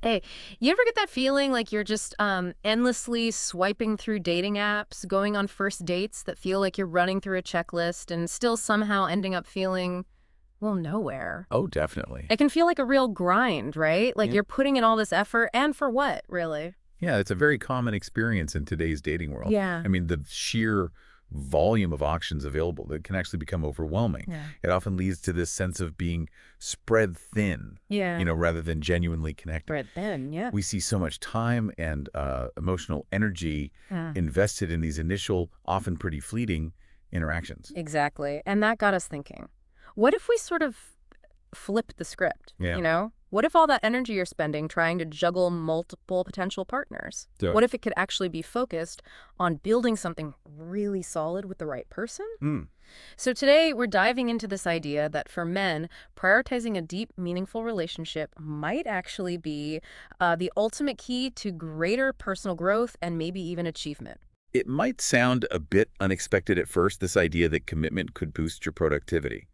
Hey, you ever get that feeling like you're just endlessly swiping through dating apps, going on first dates that feel like you're running through a checklist and still somehow ending up feeling, well, nowhere? Oh, definitely. It can feel like a real grind, right? Like Yeah. you're putting in all this effort, and for what, really? Yeah, it's a very common experience in today's dating world. Yeah. I mean, the sheer volume of options available that can actually become overwhelming. Yeah. It often leads to this sense of being spread thin, Yeah. rather than genuinely connected. Right then, yeah. We see so much time and emotional energy Yeah. invested in these initial, often pretty fleeting interactions. Exactly. And that got us thinking. What if we sort of flip the script, Yeah. you know? What if all that energy you're spending trying to juggle multiple potential partners? So, What if it could actually be focused on building something really solid with the right person? mm, So today we're diving into this idea that for men, prioritizing a deep, meaningful relationship might actually be the ultimate key to greater personal growth and maybe even achievement. it might sound a bit unexpected at first, this idea that commitment could boost your productivity.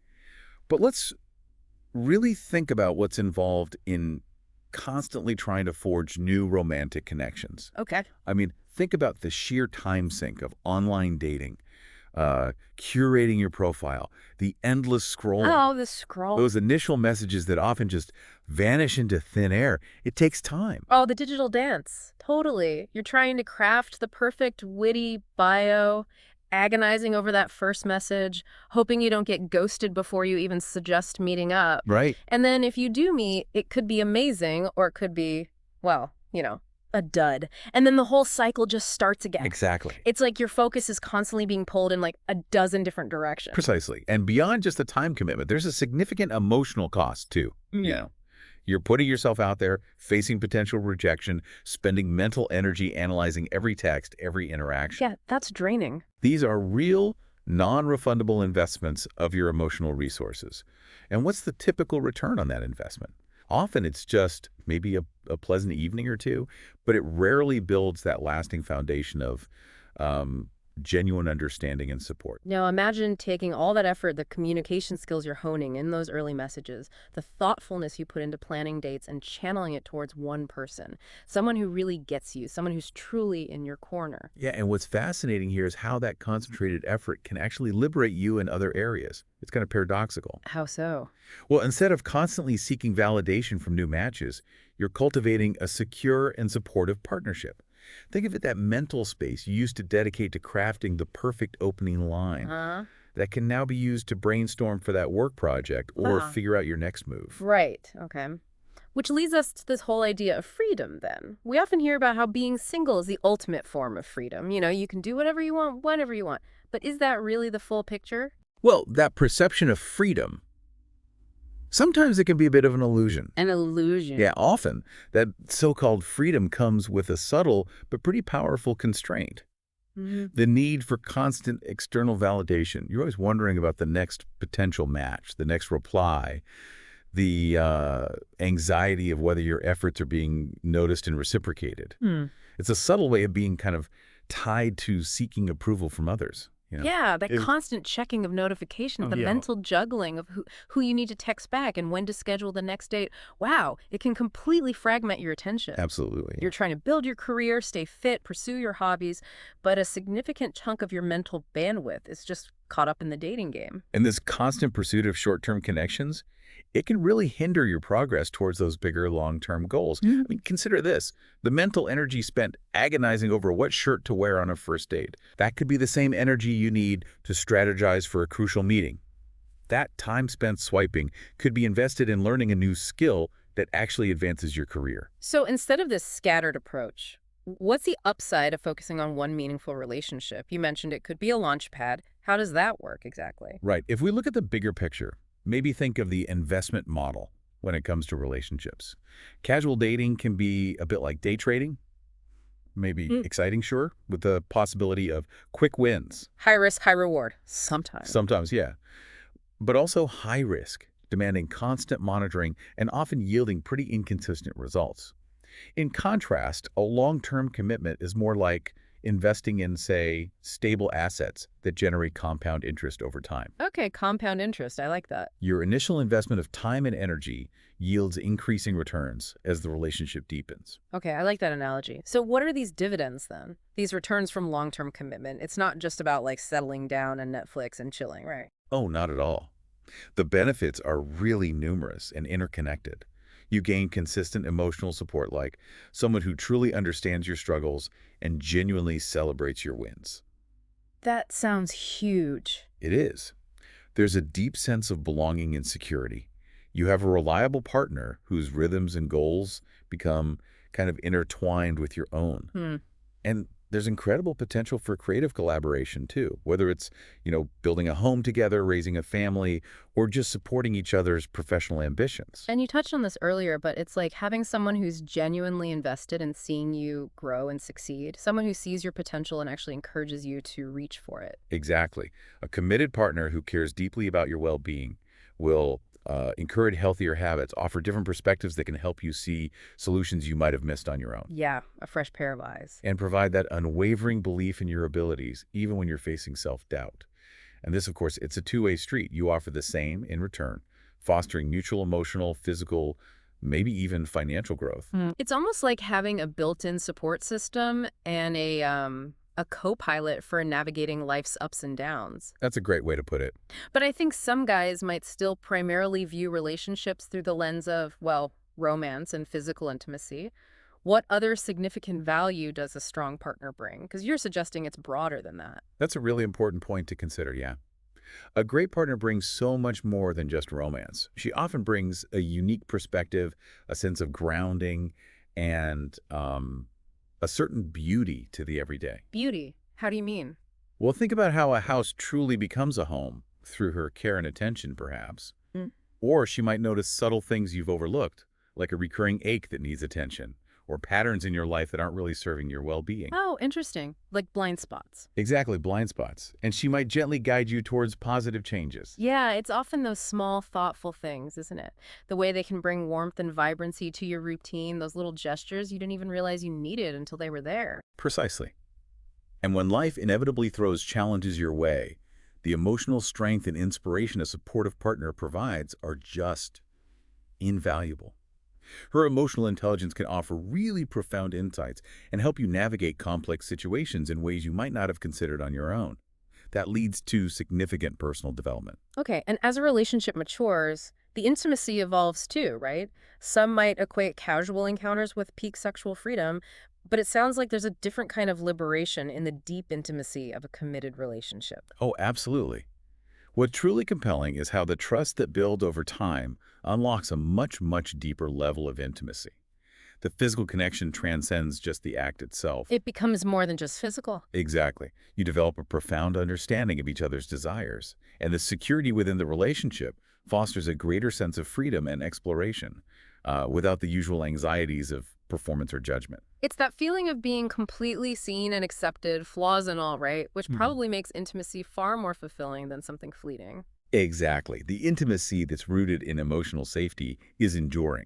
But let's really think about what's involved in constantly trying to forge new romantic connections. Okay. I mean, think about the sheer time sink of online dating, curating your profile, the endless scrolling, Oh, the scroll. those initial messages that often just vanish into thin air. It takes time. Oh, the digital dance. Totally. You're trying to craft the perfect witty bio, agonizing over that first message, hoping you don't get ghosted before you even suggest meeting up. Right. And then if you do meet, it could be amazing or it could be, well, a dud. And then the whole cycle just starts again. Exactly. It's like your focus is constantly being pulled in like a dozen different directions. Precisely. And beyond just the time commitment, there's a significant emotional cost too. Yeah. You're putting yourself out there, facing potential rejection, spending mental energy analyzing every text, every interaction. Yeah, that's draining. These are real, non-refundable investments of your emotional resources. And what's the typical return on that investment? Often it's just maybe a pleasant evening or two, but it rarely builds that lasting foundation of genuine understanding and support. Now imagine taking all that effort, the communication skills you're honing in those early messages, the thoughtfulness you put into planning dates and channeling it towards one person, someone who really gets you, someone who's truly in your corner. Yeah, and what's fascinating here is how that concentrated effort can actually liberate you in other areas. It's kind of paradoxical. How so? Well, instead of constantly seeking validation from new matches, you're cultivating a secure and supportive partnership. Think of it that mental space you used to dedicate to crafting the perfect opening line Huh? that can now be used to brainstorm for that work project or Ah. figure out your next move. Right, okay. Which leads us to this whole idea of freedom, then. We often hear about how being single is the ultimate form of freedom. You can do whatever you want, whenever you want. But is that really the full picture? Well, that perception of freedom, sometimes it can be a bit of an illusion. An illusion. Yeah, often that so-called freedom comes with a subtle but pretty powerful constraint. Mhm. The need for constant external validation. You're always wondering about the next potential match, the next reply, the anxiety of whether your efforts are being noticed and reciprocated. Hmm. It's a subtle way of being kind of tied to seeking approval from others. Yeah, that It- constant checking of notifications, the Yeah. mental juggling of who you need to text back and when to schedule the next date. Wow, it can completely fragment your attention. Absolutely. You're trying to build your career, stay fit, pursue your hobbies, but a significant chunk of your mental bandwidth is just caught up in the dating game. And this constant pursuit of short-term connections, it can really hinder your progress towards those bigger long-term goals. I mean, consider this. The mental energy spent agonizing over what shirt to wear on a first date. That could be the same energy you need to strategize for a crucial meeting. That time spent swiping could be invested in learning a new skill that actually advances your career. So instead of this scattered approach, what's the upside of focusing on one meaningful relationship? You mentioned it could be a launch pad. How does that work exactly? Right. If we look at the bigger picture, maybe think of the investment model when it comes to relationships. Casual dating can be a bit like day trading, maybe Mm. exciting, sure, with the possibility of quick wins. High risk, high reward. Sometimes. Sometimes, yeah. But also high risk, demanding constant monitoring and often yielding pretty inconsistent results. In contrast, a long-term commitment is more like investing in, say, stable assets that generate compound interest over time. Okay, compound interest. I like that. Your initial investment of time and energy yields increasing returns as the relationship deepens. Okay, I like that analogy. So what are these dividends then? These returns from long-term commitment. It's not just about like settling down and Netflix and chilling, right? Oh, not at all. The benefits are really numerous and interconnected. You gain consistent emotional support like someone who truly understands your struggles and genuinely celebrates your wins. That sounds huge. It is. There's a deep sense of belonging and security. You have a reliable partner whose rhythms and goals become kind of intertwined with your own. Hmm. And there's incredible potential for creative collaboration too, whether it's, building a home together, raising a family, or just supporting each other's professional ambitions. And you touched on this earlier, but it's like having someone who's genuinely invested in seeing you grow and succeed, someone who sees your potential and actually encourages you to reach for it. Exactly. A committed partner who cares deeply about your well-being will encourage healthier habits, offer different perspectives that can help you see solutions you might have missed on your own, Yeah, a fresh pair of eyes. and provide that unwavering belief in your abilities, even when you're facing self-doubt. And this, of course, it's a two-way street. You offer the same in return, fostering mutual emotional, physical, maybe even financial growth. It's almost like having a built-in support system and a co-pilot for navigating life's ups and downs. That's a great way to put it. But I think some guys might still primarily view relationships through the lens of, well, romance and physical intimacy. What other significant value does a strong partner bring? Because you're suggesting it's broader than that. That's a really important point to consider, yeah. A great partner brings so much more than just romance. She often brings a unique perspective, a sense of grounding, and a certain beauty to the everyday. Beauty. How do you mean? Well, think about how a house truly becomes a home through her care and attention, perhaps. Mm. Or she might notice subtle things you've overlooked, like a recurring ache that needs attention, or patterns in your life that aren't really serving your well-being. Oh, interesting. Like blind spots. Exactly, blind spots. And she might gently guide you towards positive changes. Yeah, it's often those small, thoughtful things, isn't it? The way they can bring warmth and vibrancy to your routine, those little gestures you didn't even realize you needed until they were there. Precisely. And when life inevitably throws challenges your way, the emotional strength and inspiration a supportive partner provides are just invaluable. Her emotional intelligence can offer really profound insights and help you navigate complex situations in ways you might not have considered on your own. That leads to significant personal development. Okay, and as a relationship matures, the intimacy evolves too, right? Some might equate casual encounters with peak sexual freedom, but it sounds like there's a different kind of liberation in the deep intimacy of a committed relationship. Oh, absolutely. What's truly compelling is how the trust that builds over time unlocks a much, much deeper level of intimacy. The physical connection transcends just the act itself. It becomes more than just physical. Exactly. You develop a profound understanding of each other's desires, and the security within the relationship fosters a greater sense of freedom and exploration, without the usual anxieties of performance or judgment. It's that feeling of being completely seen and accepted, flaws and all, right? Which probably makes intimacy far more fulfilling than something fleeting. Exactly. The intimacy that's rooted in emotional safety is enduring,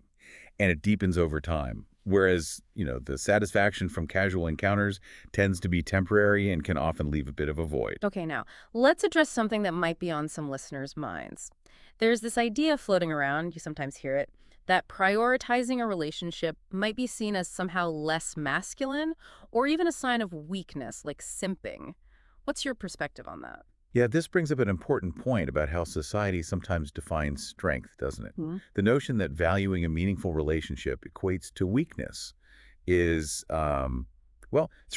and it deepens over time. Whereas, the satisfaction from casual encounters tends to be temporary and can often leave a bit of a void. Okay, now, let's address something that might be on some listeners' minds. There's this idea floating around, you sometimes hear it, that prioritizing a relationship might be seen as somehow less masculine or even a sign of weakness, like simping. What's your perspective on that? Yeah, this brings up an important point about how society sometimes defines strength, doesn't it? The notion that valuing a meaningful relationship equates to weakness is, it's a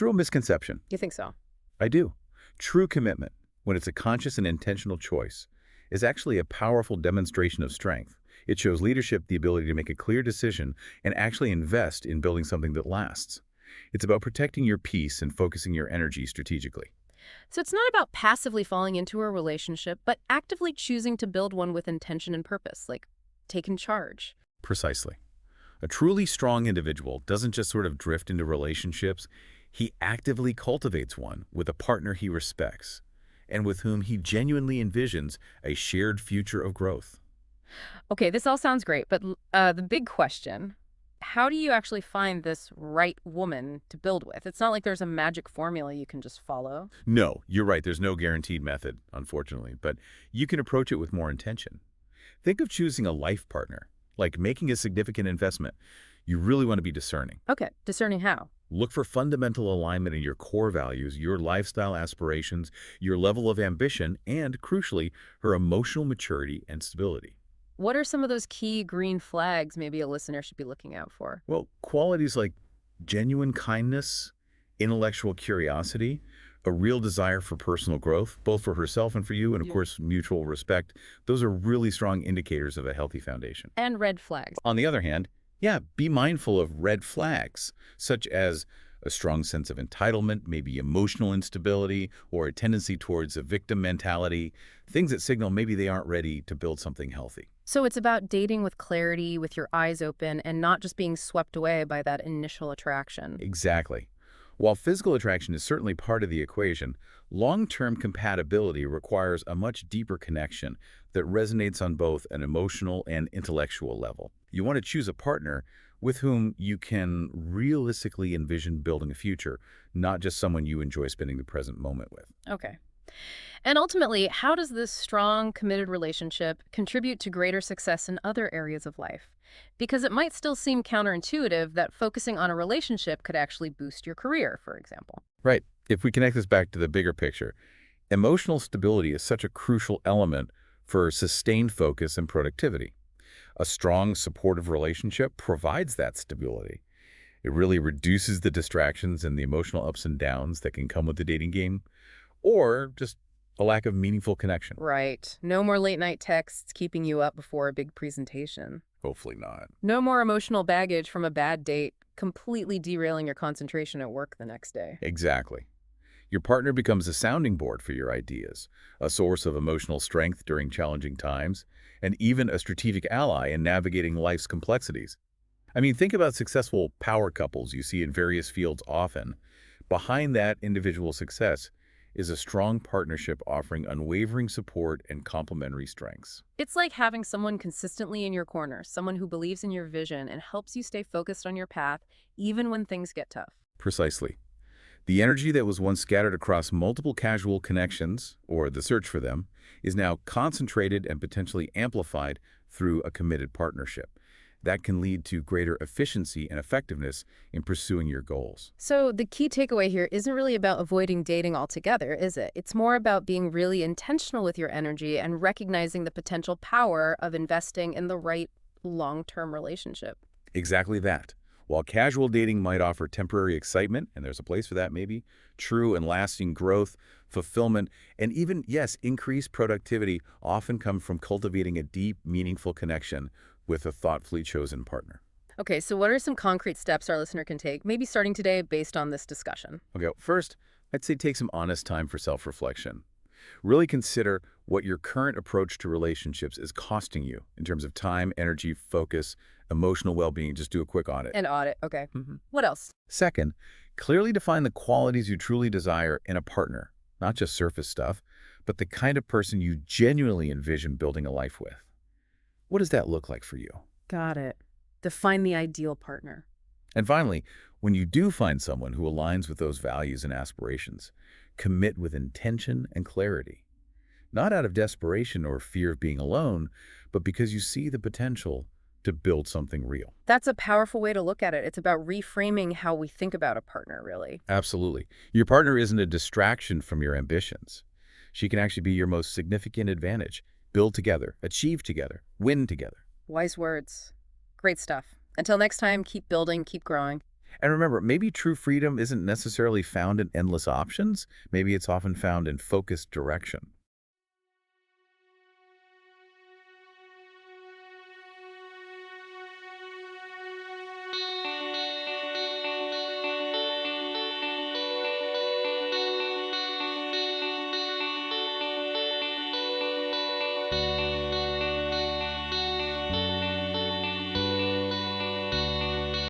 real misconception. You think so? I do. True commitment, when it's a conscious and intentional choice, is actually a powerful demonstration of strength. It shows leadership the ability to make a clear decision and actually invest in building something that lasts. It's about protecting your peace and focusing your energy strategically. So it's not about passively falling into a relationship, but actively choosing to build one with intention and purpose, like taking charge. Precisely. A truly strong individual doesn't just sort of drift into relationships. He actively cultivates one with a partner he respects and with whom he genuinely envisions a shared future of growth. Okay, this all sounds great, but the big question, how do you actually find this right woman to build with? It's not like there's a magic formula you can just follow. No, you're right. There's no guaranteed method, unfortunately, but you can approach it with more intention. Think of choosing a life partner, like making a significant investment. You really want to be discerning. Okay, discerning how. Look for fundamental alignment in your core values, your lifestyle aspirations, your level of ambition, and, crucially, her emotional maturity and stability. What are some of those key green flags maybe a listener should be looking out for? Well, qualities like genuine kindness, intellectual curiosity, a real desire for personal growth, both for herself and for you, and of Yeah. course, mutual respect, those are really strong indicators of a healthy foundation. And red flags. On the other hand, yeah, be mindful of red flags, such as a strong sense of entitlement, maybe emotional instability, or a tendency towards a victim mentality, things that signal maybe they aren't ready to build something healthy. So it's about dating with clarity, with your eyes open, and not just being swept away by that initial attraction. Exactly. While physical attraction is certainly part of the equation, long-term compatibility requires a much deeper connection that resonates on both an emotional and intellectual level. You want to choose a partner with whom you can realistically envision building a future, not just someone you enjoy spending the present moment with. Okay. And ultimately, how does this strong, committed relationship contribute to greater success in other areas of life? Because it might still seem counterintuitive that focusing on a relationship could actually boost your career, for example. Right. If we connect this back to the bigger picture, emotional stability is such a crucial element for sustained focus and productivity. A strong, supportive relationship provides that stability. It really reduces the distractions and the emotional ups and downs that can come with the dating game, or just a lack of meaningful connection. Right. No more late night texts keeping you up before a big presentation. Hopefully not. No more emotional baggage from a bad date, completely derailing your concentration at work the next day. Exactly. Your partner becomes a sounding board for your ideas, a source of emotional strength during challenging times, and even a strategic ally in navigating life's complexities. I mean, think about successful power couples you see in various fields often. Behind that individual success is a strong partnership offering unwavering support and complementary strengths. It's like having someone consistently in your corner, someone who believes in your vision and helps you stay focused on your path, even when things get tough. Precisely. The energy that was once scattered across multiple casual connections, or the search for them, is now concentrated and potentially amplified through a committed partnership. That can lead to greater efficiency and effectiveness in pursuing your goals. So the key takeaway here isn't really about avoiding dating altogether, is it? It's more about being really intentional with your energy and recognizing the potential power of investing in the right long-term relationship. Exactly that. While casual dating might offer temporary excitement, and there's a place for that maybe, true and lasting growth, fulfillment, and even, yes, increased productivity often come from cultivating a deep, meaningful connection with a thoughtfully chosen partner. Okay, so what are some concrete steps our listener can take, maybe starting today based on this discussion? Okay, first, I'd say take some honest time for self-reflection. Really consider what your current approach to relationships is costing you in terms of time, energy, focus, emotional well-being. Just do a quick audit. An audit, okay. Mhm. What else? Second, clearly define the qualities you truly desire in a partner, not just surface stuff, but the kind of person you genuinely envision building a life with. What does that look like for you? Got it. Define the ideal partner. And finally, when you do find someone who aligns with those values and aspirations, commit with intention and clarity. Not out of desperation or fear of being alone, but because you see the potential to build something real. That's a powerful way to look at it. It's about reframing how we think about a partner, really. Absolutely. Your partner isn't a distraction from your ambitions. She can actually be your most significant advantage. Build together, achieve together, win together. Wise words. Great stuff. Until next time, keep building, keep growing. And remember, maybe true freedom isn't necessarily found in endless options. Maybe it's often found in focused direction.